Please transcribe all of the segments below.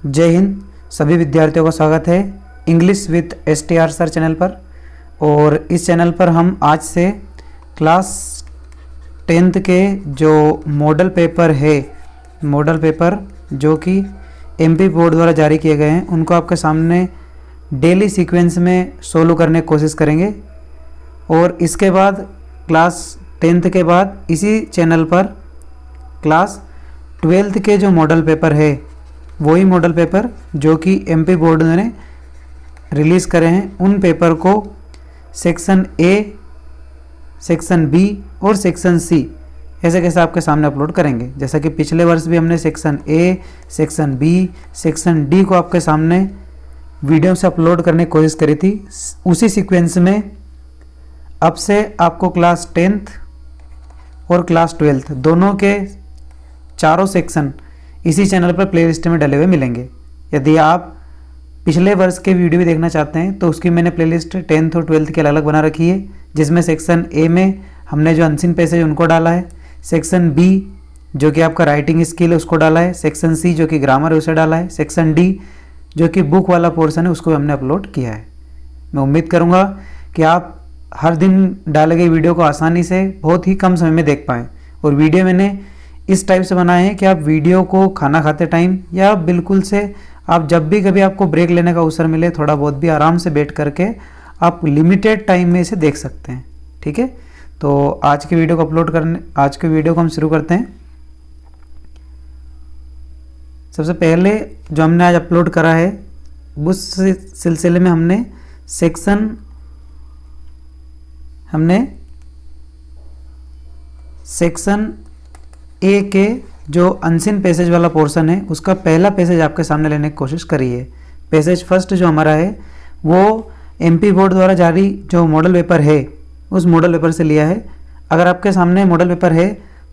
जय हिंद। सभी विद्यार्थियों का स्वागत है English with STR sir channel पर। और इस चैनल पर हम आज से क्लास 10th के जो मॉडल पेपर है, मॉडल पेपर जो कि MP बोर्ड द्वारा जारी किए गए हैं, उनको आपके सामने डेली सीक्वेंस में सोल्व करने की कोशिश करेंगे। और इसके बाद क्लास 10th के बाद इसी चैनल पर क्लास 12th के जो मॉडल पेपर है, वही मॉडल पेपर जो कि MP बोर्ड ने रिलीज़ करे हैं, उन पेपर को सेक्शन A, सेक्शन B और सेक्शन C ऐसे कैसे आपके सामने अपलोड करेंगे। जैसा कि पिछले वर्ष भी हमने section A, section B, section D को आपके सामने वीडियो से अपलोड करने की कोशिश करी थी। उसी सीक्वेंस में अब से आपको क्लास 10th और क्लास 12th दोनों के चारों सेक्शन इसी चैनल पर प्लेलिस्ट में डले हुए मिलेंगे। यदि आप पिछले वर्ष के वीडियो भी देखना चाहते हैं तो उसकी मैंने प्लेलिस्ट 10th और 12th की अलग अलग बना रखी है, जिसमें सेक्शन A में हमने जो अनसीन पैसेज उनको डाला है, सेक्शन B जो कि आपका राइटिंग स्किल है उसको डाला है, सेक्शन C जो कि ग्रामर है उसे डाला है, सेक्शन D जो कि बुक वाला पोर्शन है उसको हमने अपलोड किया है। मैं उम्मीद करूँगा कि आप हर दिन डाले गए वीडियो को आसानी से बहुत ही कम समय में देख पाएँ। और वीडियो मैंने इस टाइप से बनाए हैं कि आप वीडियो को खाना खाते टाइम या बिल्कुल से आप जब भी कभी आपको ब्रेक लेने का अवसर मिले, थोड़ा बहुत भी आराम से बैठ करके आप लिमिटेड टाइम में इसे देख सकते हैं। ठीक है, तो आज के वीडियो को हम शुरू करते हैं। सबसे पहले जो हमने आज अपलोड करा है, उस सिलसिले में हमने सेक्शन A के जो अनसीन पैसेज वाला पोर्शन है उसका पहला पैसेज आपके सामने लेने की कोशिश करी है। पैसेज फर्स्ट जो हमारा है वो MP बोर्ड द्वारा जारी जो मॉडल पेपर है उस मॉडल पेपर से लिया है। अगर आपके सामने मॉडल पेपर है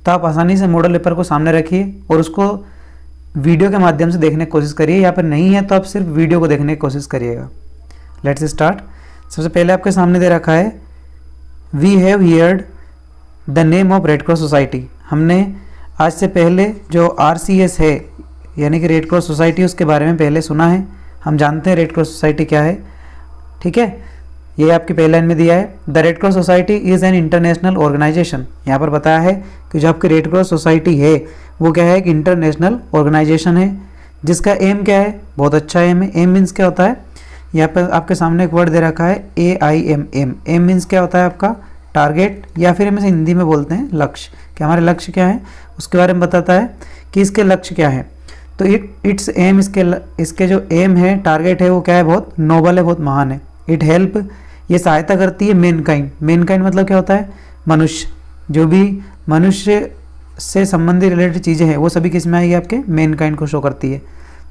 तो आप आसानी से मॉडल पेपर को सामने रखिए और उसको वीडियो के माध्यम से देखने की कोशिश करिए, या फिर नहीं है तो आप सिर्फ वीडियो को देखने की कोशिश करिएगा। Let's start. सबसे पहले आपके सामने दे रखा है we have heard the name of Red Cross Society. हमने आज से पहले जो RCS है यानी कि रेड क्रॉस सोसाइटी, उसके बारे में पहले सुना है। हम जानते हैं रेड क्रॉस सोसाइटी क्या है। ठीक है, ये आपकी पहली लाइन में दिया है, the Red Cross Society is an international organisation. यहाँ पर बताया है कि जो आपकी रेड क्रॉस सोसाइटी है वो क्या है, एक इंटरनेशनल ऑर्गेनाइजेशन है जिसका एम क्या है, बहुत अच्छा एम है। एम मीन्स क्या होता है, यहाँ पर आपके सामने एक वर्ड दे रखा है AIM। एम मीन्स क्या होता है आपका टारगेट, या फिर हम इसे हिंदी में बोलते हैं लक्ष्य, कि हमारे लक्ष्य क्या है उसके बारे में बताता है कि इसके लक्ष्य क्या है। तो इट्स एम, इसके जो एम है, टारगेट है, वो क्या है, बहुत नोबल है, बहुत महान है। इट हेल्प, ये सहायता करती है मैनकाइंड। मैनकाइंड मतलब क्या होता है, मनुष्य। जो भी मनुष्य से संबंधित रिलेटेड चीज़ें हैं वो सभी किस में आएगी, आपके मैनकाइंड को शो करती है।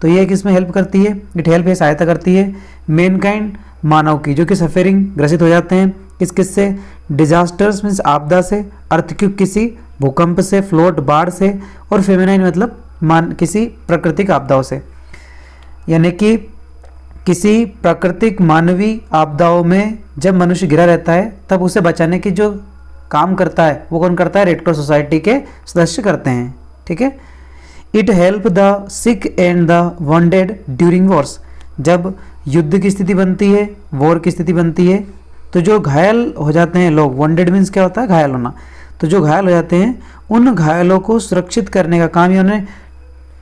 तो ये किस में हेल्प करती है, इट हेल्प है सहायता करती है मैनकाइंड, मानव की, जो कि सफरिंग ग्रसित हो जाते हैं किससे, डिजास्टर्स मीन्स आपदा से, अर्थक्वेक किसी भूकंप से, फ्लोट बाढ़ से, और फेमिनाइन मतलब किसी प्राकृतिक आपदाओं से। यानी कि किसी प्राकृतिक मानवीय आपदाओं में जब मनुष्य घिरा रहता है तब उसे बचाने की जो काम करता है वो कौन करता है, रेड क्रॉस सोसाइटी के सदस्य करते हैं। ठीक है, it help the sick and the wounded during Wars. जब युद्ध की स्थिति बनती है, वॉर की स्थिति बनती है, तो जो घायल हो जाते हैं लोग, वॉन्डेड मीन्स क्या होता है, घायल होना, तो जो घायल हो जाते हैं उन घायलों को सुरक्षित करने का काम या उन्हें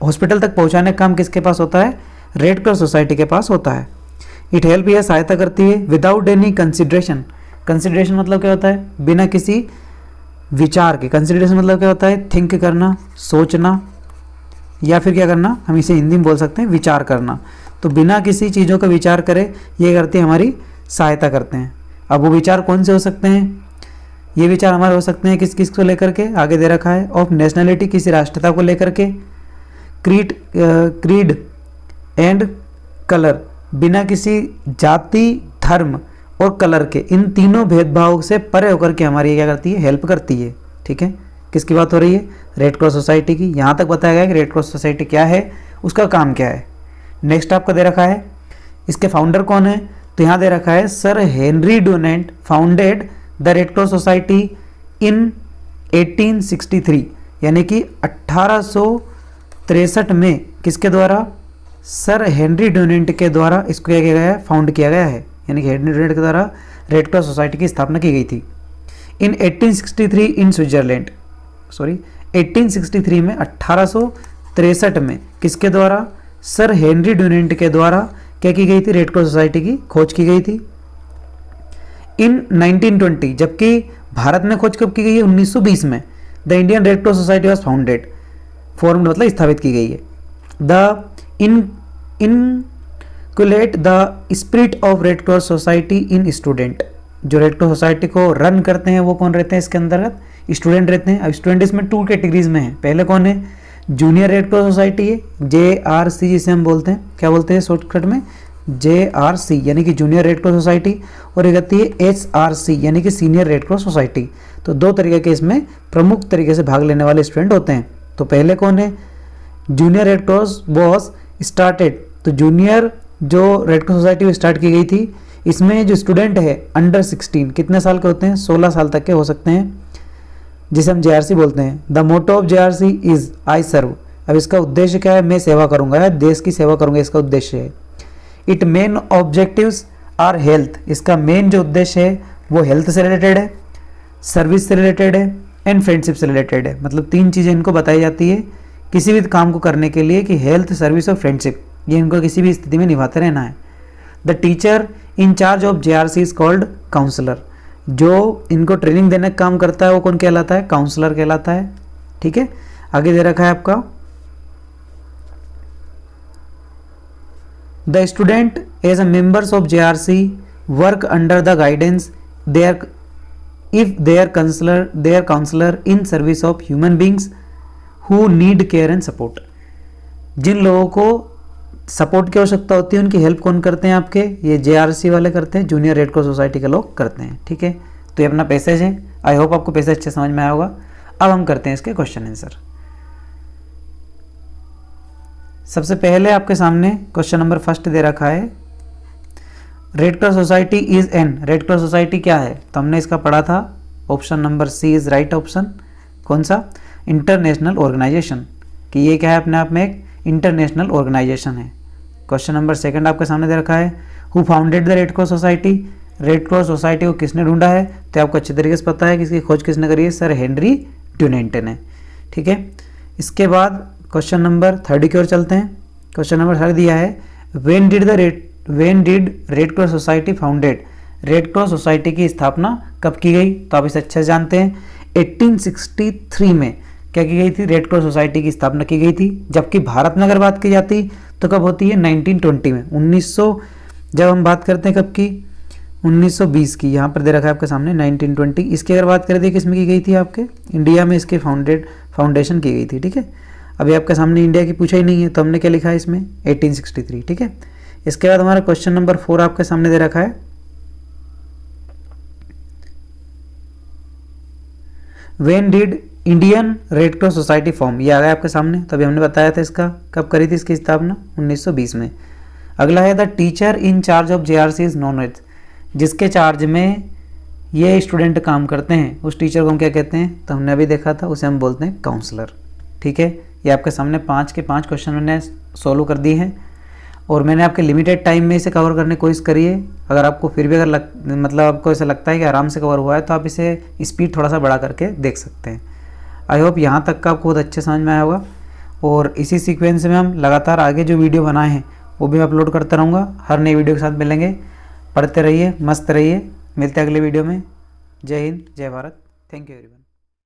हॉस्पिटल तक पहुंचाने का काम किसके पास होता है, रेड क्रॉस सोसाइटी के पास होता है। इट हेल्प, यह सहायता करती है विदाउट एनी कंसिडरेशन। कंसिडरेशन मतलब क्या होता है, बिना किसी विचार के। कंसिडरेशन मतलब क्या होता है, थिंक करना, सोचना, या फिर क्या करना, हम इसे हिंदी में बोल सकते हैं विचार करना। तो बिना किसी चीज़ों का विचार करे ये करती है, हमारी सहायता करते हैं। अब वो विचार कौन से हो सकते हैं, ये विचार हमारे हो सकते हैं किस किस को लेकर के, आगे दे रखा है ऑफ नेशनलिटी, किसी राष्ट्रता को लेकर के, क्रीड एंड कलर, बिना किसी जाति, धर्म और कलर के, इन तीनों भेदभाव से परे होकर के हमारी क्या करती है, हेल्प करती है। ठीक है, किसकी बात हो रही है, रेड क्रॉस सोसाइटी की। यहाँ तक बताया गया कि रेड क्रॉस सोसाइटी क्या है, उसका काम क्या है। नेक्स्ट आपका दे रखा है इसके फाउंडर कौन है, तो यहाँ दे रखा है sir Henry donate founded the Red Cross society इन 1863, यानी कि 1863 में किसके द्वारा, सर हेनरी ड्यूनेंट के द्वारा इसको क्या किया गया है, फाउंड किया गया है, यानी कि हेनरी ड्यूनेंट के द्वारा रेड क्रॉस सोसाइटी की स्थापना की गई थी। इन 1863 इन स्विट्जरलैंड, 1863 में 1863 में किसके द्वारा, सर हेनरी ड्यूनेंट के द्वारा क्या की गई थी, रेड क्रॉस सोसाइटी की खोज की गई थी। इन 1920, जबकि भारत में खोज कब की गई है, 1920 में, the Indian Red Cross society was founded, formed मतलब स्थापित की गई है। The inculcate the spirit of Red Cross society in student, जो रेड क्रॉस सोसाइटी को रन करते हैं वो कौन रहते हैं इसके अंतर्गत, स्टूडेंट रहते हैं। अब स्टूडेंट इसमें 2 कैटेगरीज में है, पहले कौन है, जूनियर रेड क्रॉस सोसाइटी है, JRC जिसे हम बोलते हैं, क्या बोलते हैं शॉर्टकट में, JRC यानी कि जूनियर रेड क्रॉस सोसाइटी, और एक आती है SRC यानी कि सीनियर रेड क्रॉस सोसाइटी। तो 2 तरीके के इसमें प्रमुख तरीके से भाग लेने वाले स्टूडेंट होते हैं। तो पहले कौन है, junior red cross was started, तो जूनियर जो रेड क्रॉस सोसाइटी वो स्टार्ट की गई थी, इसमें जो स्टूडेंट है अंडर 16, कितने साल के होते हैं, 16 साल तक के हो सकते हैं, जिसे हम JRC बोलते हैं। The motto of JRC is I serve, अब इसका उद्देश्य क्या है, मैं सेवा करूंगा या देश की सेवा करूंगा, इसका उद्देश्य है। It main objectives are health, इसका मेन जो उद्देश्य है वो हेल्थ से रिलेटेड है, सर्विस से रिलेटेड है एंड फ्रेंडशिप से रिलेटेड है। मतलब 3 चीज़ें इनको बताई जाती है किसी भी काम को करने के लिए, कि हेल्थ, सर्विस और फ्रेंडशिप, ये इनको किसी भी स्थिति में निभाते रहना है। The teacher in charge of JRC is called counsellor, जो इनको ट्रेनिंग देने का काम करता है वो कौन कहलाता है, काउंसलर कहलाता है। ठीक है, आगे दे रखा है आपका, the student as a members of JRC work under the guidance there if there counsellor in service of human beings who need care and support. जिन लोगों को सपोर्ट की आवश्यकता होती है उनकी हेल्प कौन करते हैं आपके, ये JRC वाले करते हैं, जूनियर रेड क्रॉस सोसाइटी के लोग करते हैं। ठीक है, तो ये अपना पैसेज है, आई होप आपको पैसेज अच्छे समझ में आया होगा। अब हम करते हैं इसके क्वेश्चन आंसर। सबसे पहले आपके सामने क्वेश्चन नंबर 1 दे रखा है, red Cross society is an, red Cross society क्या है, तो हमने इसका पढ़ा था, option number C is right option. कौन सा, इंटरनेशनल ऑर्गेनाइजेशन, कि ये क्या है, अपने आप में एक इंटरनेशनल ऑर्गेनाइजेशन है। क्वेश्चन नंबर 2 आपके सामने दे रखा है, who founded the Red Cross society, red Cross society को किसने ढूंढा है, तो आपको अच्छे तरीके से पता है कि इसकी खोज किसने करी है, सर हेनरी ड्यूनेंट ने। ठीक है, इसके बाद क्वेश्चन नंबर 3 की ओर चलते हैं। क्वेश्चन नंबर 3 दिया है, when did red Cross society founded, red Cross society की स्थापना कब की गई, तो आप इसे अच्छे से जानते हैं, 1863 में क्या की गई थी, रेड क्रॉस सोसाइटी की स्थापना की गई थी। जबकि भारत में अगर बात की जाती तो कब होती है, 1920 में, 1900, जब हम बात करते हैं कब की, 1920 की, यहाँ पर दे रखा है आपके सामने 1920। इसकी अगर बात करें तो किसमें की गई थी, आपके इंडिया में इसके फाउंडेशन की गई थी। ठीक है, अभी आपके सामने इंडिया की पूछा ही नहीं है, तो हमने क्या लिखा है इसमें 1863। ठीक है, इसके बाद हमारा क्वेश्चन नंबर 4 आपके सामने दे रखा है, when did Indian Red Cross society form, ये आ गया आपके सामने, तभी हमने बताया था इसका कब करी थी इसकी स्थापना, 1920 में। अगला है the teacher in charge of JRC is known as, जिसके चार्ज में ये स्टूडेंट काम करते हैं उस टीचर को हम क्या कहते हैं, तो हमने अभी देखा था, उसे हम बोलते हैं काउंसलर। ठीक है, ये आपके सामने 5 के 5 क्वेश्चन मैंने सोल्व कर दिए हैं, और मैंने आपके लिमिटेड टाइम में इसे कवर करने की कोशिश करी है। अगर आपको फिर भी मतलब आपको ऐसा लगता है कि आराम से कवर हुआ है, तो आप इसे स्पीड थोड़ा सा बढ़ा करके देख सकते हैं। आई होप यहाँ तक का आपको बहुत अच्छे समझ में आया होगा, और इसी सीक्वेंस में हम लगातार आगे जो वीडियो बनाए हैं वो भी अपलोड करता रहूँगा। हर नई वीडियो के साथ मिलेंगे, पढ़ते रहिए, मस्त रहिए, मिलते हैं अगले वीडियो में। जय हिंद, जय भारत, थैंक यू एवरीवन।